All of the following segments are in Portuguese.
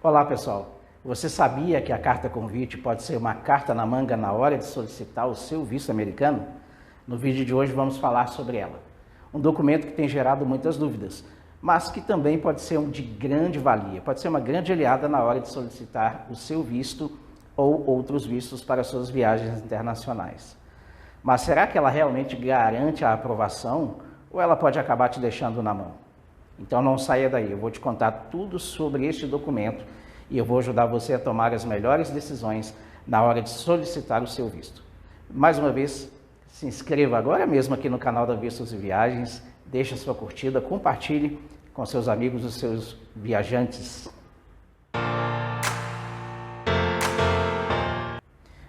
Olá pessoal, você sabia que a carta convite pode ser uma carta na manga na hora de solicitar o seu visto americano? No vídeo de hoje vamos falar sobre ela. Um documento que tem gerado muitas dúvidas, mas que também pode ser de grande valia, pode ser uma grande aliada na hora de solicitar o seu visto ou outros vistos para suas viagens internacionais. Mas será que ela realmente garante a aprovação ou ela pode acabar te deixando na mão? Então não saia daí, eu vou te contar tudo sobre este documento e eu vou ajudar você a tomar as melhores decisões na hora de solicitar o seu visto. Mais uma vez, se inscreva agora mesmo aqui no canal da Vistos e Viagens, deixe a sua curtida, compartilhe com seus amigos e seus viajantes.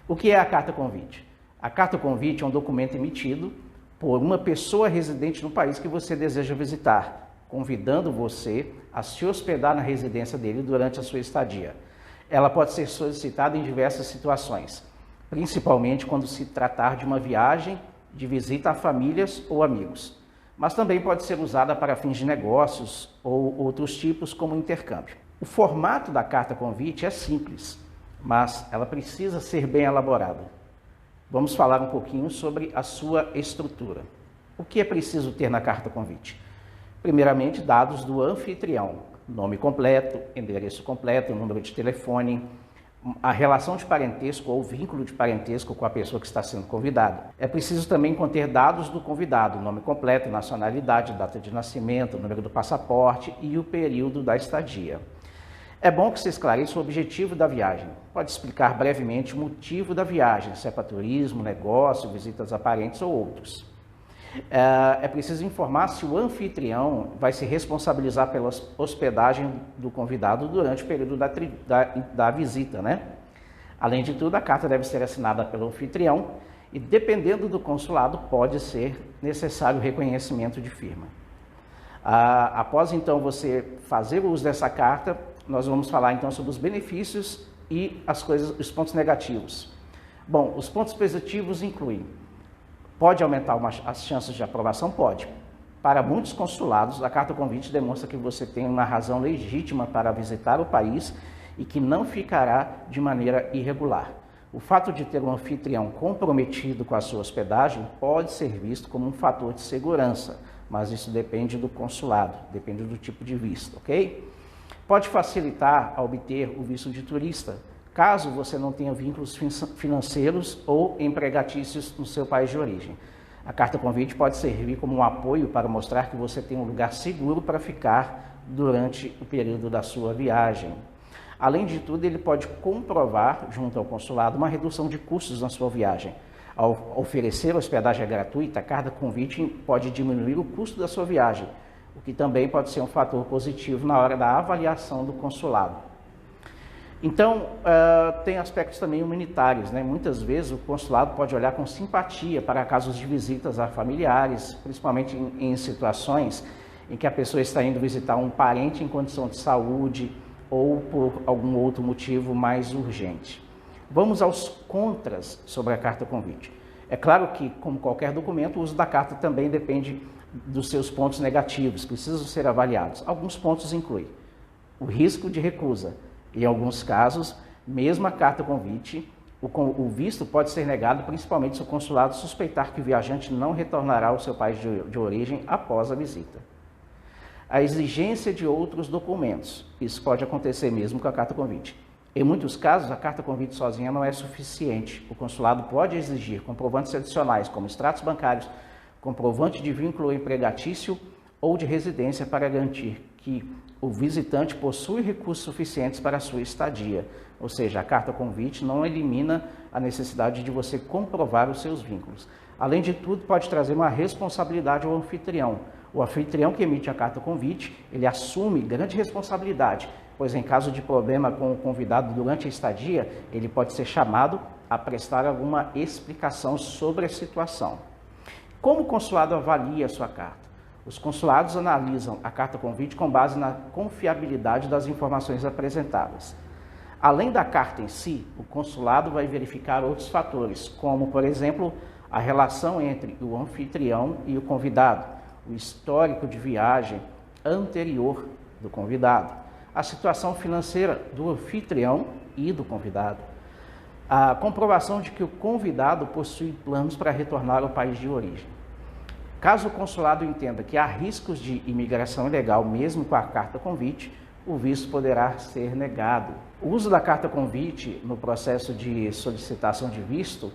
O que é a carta convite? A carta convite é um documento emitido por uma pessoa residente no país que você deseja visitar, convidando você a se hospedar na residência dele durante a sua estadia. Ela pode ser solicitada em diversas situações, principalmente quando se tratar de uma viagem de visita a famílias ou amigos, mas também pode ser usada para fins de negócios ou outros tipos como intercâmbio. O formato da carta convite é simples, mas ela precisa ser bem elaborada. Vamos falar um pouquinho sobre a sua estrutura. O que é preciso ter na carta convite? Primeiramente, dados do anfitrião, nome completo, endereço completo, número de telefone, a relação de parentesco ou vínculo de parentesco com a pessoa que está sendo convidada. É preciso também conter dados do convidado, nome completo, nacionalidade, data de nascimento, número do passaporte e o período da estadia. É bom que se esclareça o objetivo da viagem. Pode explicar brevemente o motivo da viagem, se é para turismo, negócio, visitas a parentes ou outros. É preciso informar se o anfitrião vai se responsabilizar pela hospedagem do convidado durante o período da visita, né? Além de tudo, a carta deve ser assinada pelo anfitrião e, dependendo do consulado, pode ser necessário reconhecimento de firma. Após, então, você fazer o uso dessa carta, nós vamos falar, então, sobre os benefícios e os pontos negativos. Bom, os pontos positivos incluem: pode aumentar as chances de aprovação? Pode. Para muitos consulados, a carta convite demonstra que você tem uma razão legítima para visitar o país e que não ficará de maneira irregular. O fato de ter um anfitrião comprometido com a sua hospedagem pode ser visto como um fator de segurança, mas isso depende do consulado, depende do tipo de visto, ok? Pode facilitar a obter o visto de turista, caso você não tenha vínculos financeiros ou empregatícios no seu país de origem. A carta convite pode servir como um apoio para mostrar que você tem um lugar seguro para ficar durante o período da sua viagem. Além de tudo, ele pode comprovar, junto ao consulado, uma redução de custos na sua viagem. Ao oferecer hospedagem gratuita, a carta convite pode diminuir o custo da sua viagem, o que também pode ser um fator positivo na hora da avaliação do consulado. Então, tem aspectos também humanitários, né? Muitas vezes o consulado pode olhar com simpatia para casos de visitas a familiares, principalmente em situações em que a pessoa está indo visitar um parente em condição de saúde ou por algum outro motivo mais urgente. Vamos aos contras sobre a carta convite. É claro que, como qualquer documento, o uso da carta também depende dos seus pontos negativos, precisam ser avaliados. Alguns pontos incluem o risco de recusa. Em alguns casos, mesmo a carta convite, o visto pode ser negado, principalmente se o consulado suspeitar que o viajante não retornará ao seu país de origem após a visita. A exigência de outros documentos. Isso pode acontecer mesmo com a carta convite. Em muitos casos, a carta convite sozinha não é suficiente. O consulado pode exigir comprovantes adicionais, como extratos bancários, comprovante de vínculo empregatício ou de residência para garantir que o visitante possui recursos suficientes para a sua estadia. Ou seja, a carta convite não elimina a necessidade de você comprovar os seus vínculos. Além de tudo, pode trazer uma responsabilidade ao anfitrião. O anfitrião que emite a carta convite, ele assume grande responsabilidade, pois em caso de problema com o convidado durante a estadia, ele pode ser chamado a prestar alguma explicação sobre a situação. Como o consulado avalia a sua carta? Os consulados analisam a carta convite com base na confiabilidade das informações apresentadas. Além da carta em si, o consulado vai verificar outros fatores, como, por exemplo, a relação entre o anfitrião e o convidado, o histórico de viagem anterior do convidado, a situação financeira do anfitrião e do convidado. A comprovação de que o convidado possui planos para retornar ao país de origem. Caso o consulado entenda que há riscos de imigração ilegal, mesmo com a carta convite, o visto poderá ser negado. O uso da carta convite no processo de solicitação de visto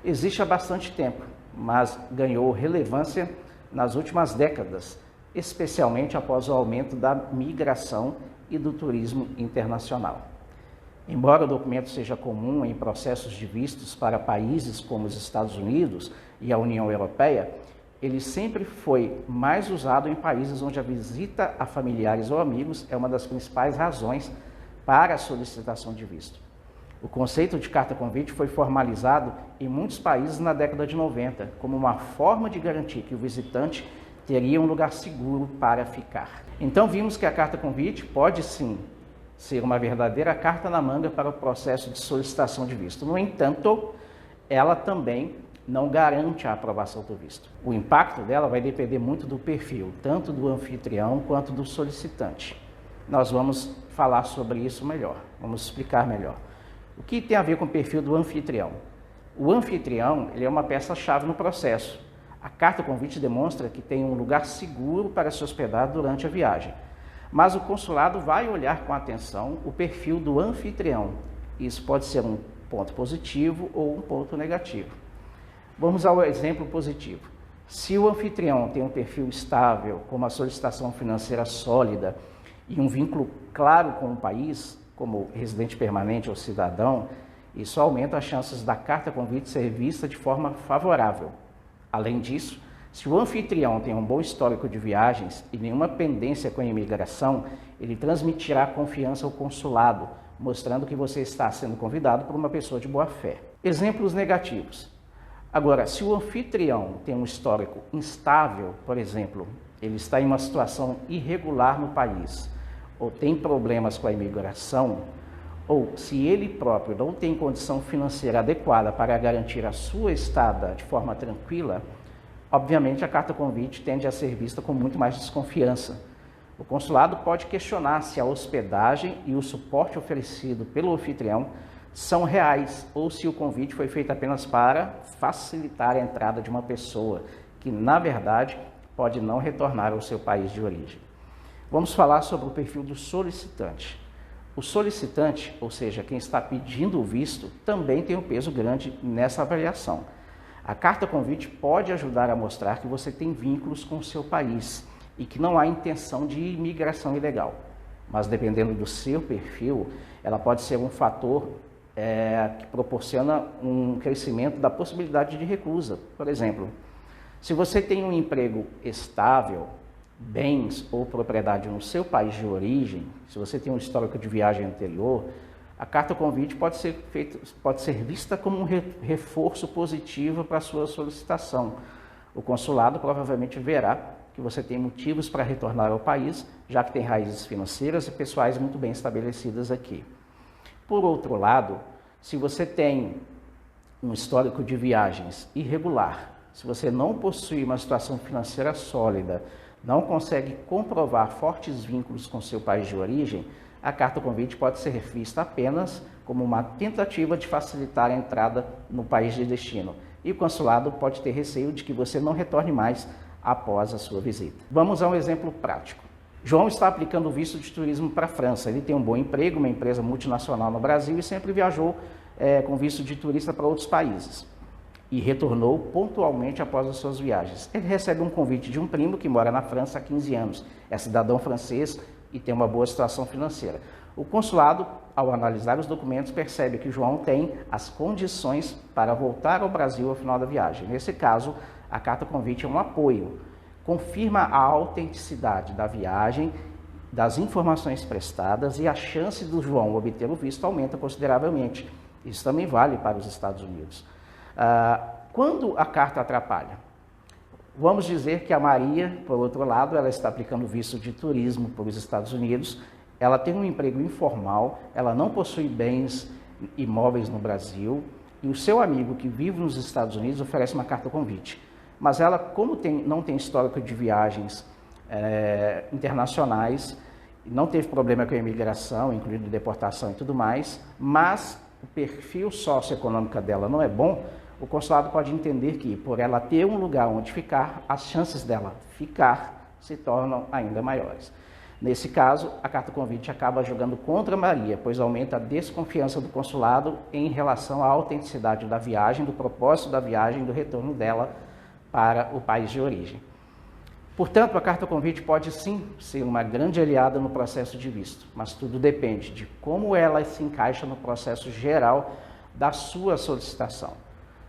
existe há bastante tempo, mas ganhou relevância nas últimas décadas, especialmente após o aumento da migração e do turismo internacional. Embora o documento seja comum em processos de vistos para países como os Estados Unidos e a União Europeia, ele sempre foi mais usado em países onde a visita a familiares ou amigos é uma das principais razões para a solicitação de visto. O conceito de carta convite foi formalizado em muitos países na década de 90, como uma forma de garantir que o visitante teria um lugar seguro para ficar. Então vimos que a carta convite pode sim ser uma verdadeira carta na manga para o processo de solicitação de visto. No entanto, ela também não garante a aprovação do visto. O impacto dela vai depender muito do perfil, tanto do anfitrião quanto do solicitante. Nós vamos falar sobre isso melhor, vamos explicar melhor. O que tem a ver com o perfil do anfitrião? O anfitrião, ele é uma peça-chave no processo. A carta convite demonstra que tem um lugar seguro para se hospedar durante a viagem. Mas o consulado vai olhar com atenção o perfil do anfitrião. Isso pode ser um ponto positivo ou um ponto negativo. Vamos ao exemplo positivo. Se o anfitrião tem um perfil estável, como a solicitação financeira sólida e um vínculo claro com o país, como residente permanente ou cidadão, isso aumenta as chances da carta convite ser vista de forma favorável. Além disso, se o anfitrião tem um bom histórico de viagens e nenhuma pendência com a imigração, ele transmitirá confiança ao consulado, mostrando que você está sendo convidado por uma pessoa de boa fé. Exemplos negativos. Agora, se o anfitrião tem um histórico instável, por exemplo, ele está em uma situação irregular no país, ou tem problemas com a imigração, ou se ele próprio não tem condição financeira adequada para garantir a sua estada de forma tranquila, obviamente a carta convite tende a ser vista com muito mais desconfiança. O consulado pode questionar se a hospedagem e o suporte oferecido pelo anfitrião são reais ou se o convite foi feito apenas para facilitar a entrada de uma pessoa que, na verdade, pode não retornar ao seu país de origem. Vamos falar sobre o perfil do solicitante. O solicitante, ou seja, quem está pedindo o visto, também tem um peso grande nessa avaliação. A carta convite pode ajudar a mostrar que você tem vínculos com o seu país e que não há intenção de imigração ilegal. Mas dependendo do seu perfil, ela pode ser um fator que proporciona um crescimento da possibilidade de recusa. Por exemplo, se você tem um emprego estável, bens ou propriedade no seu país de origem, se você tem um histórico de viagem anterior, a carta convite pode ser vista como um reforço positivo para a sua solicitação. O consulado provavelmente verá que você tem motivos para retornar ao país, já que tem raízes financeiras e pessoais muito bem estabelecidas aqui. Por outro lado, se você tem um histórico de viagens irregular, se você não possui uma situação financeira sólida, não consegue comprovar fortes vínculos com seu país de origem, a carta convite pode ser vista apenas como uma tentativa de facilitar a entrada no país de destino. E o consulado pode ter receio de que você não retorne mais após a sua visita. Vamos a um exemplo prático. João está aplicando o visto de turismo para a França. Ele tem um bom emprego, uma empresa multinacional no Brasil e sempre viajou com visto de turista para outros países. E retornou pontualmente após as suas viagens. Ele recebe um convite de um primo que mora na França há 15 anos, é cidadão francês e tem uma boa situação financeira. O consulado, ao analisar os documentos, percebe que João tem as condições para voltar ao Brasil ao final da viagem. Nesse caso, a carta convite é um apoio, confirma a autenticidade da viagem, das informações prestadas e a chance do João obter o visto aumenta consideravelmente. Isso também vale para os Estados Unidos. Quando a carta atrapalha? Vamos dizer que a Maria, por outro lado, ela está aplicando visto de turismo para os Estados Unidos, ela tem um emprego informal, ela não possui bens imóveis no Brasil e o seu amigo que vive nos Estados Unidos oferece uma carta convite. Mas ela, como não tem histórico de viagens internacionais, não teve problema com a imigração, incluindo deportação e tudo mais, mas o perfil socioeconômico dela não é bom, o consulado pode entender que, por ela ter um lugar onde ficar, as chances dela ficar se tornam ainda maiores. Nesse caso, a carta convite acaba jogando contra Maria, pois aumenta a desconfiança do consulado em relação à autenticidade da viagem, do propósito da viagem, do retorno dela para o país de origem. Portanto, a carta convite pode sim ser uma grande aliada no processo de visto, mas tudo depende de como ela se encaixa no processo geral da sua solicitação.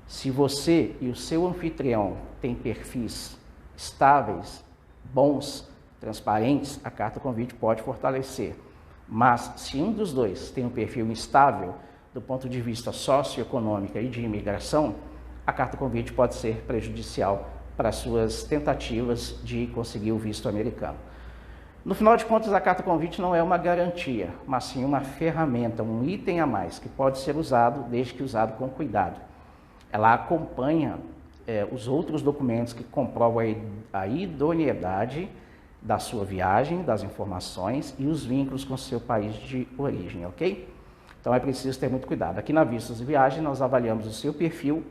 Se você e o seu anfitrião têm perfis estáveis, bons, transparentes, a carta convite pode fortalecer. Mas se um dos dois tem um perfil instável do ponto de vista socioeconômico e de imigração, a carta convite pode ser prejudicial para suas tentativas de conseguir o visto americano. No final de contas, a carta convite não é uma garantia, mas sim uma ferramenta, um item a mais que pode ser usado, desde que usado com cuidado. Ela acompanha os outros documentos que comprovam a idoneidade da sua viagem, das informações e os vínculos com o seu país de origem, ok? Então é preciso ter muito cuidado. Aqui na Vistos e Viagem nós avaliamos o seu perfil,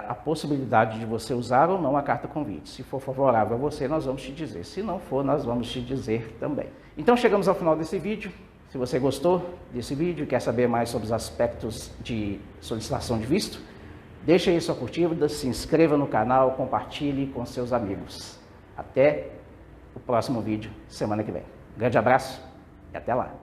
a possibilidade de você usar ou não a carta convite. Se for favorável a você, nós vamos te dizer. Se não for, nós vamos te dizer também. Então chegamos ao final desse vídeo. Se você gostou desse vídeo e quer saber mais sobre os aspectos de solicitação de visto, deixe aí sua curtida, se inscreva no canal, compartilhe com seus amigos. Até o próximo vídeo, semana que vem. Um grande abraço e até lá!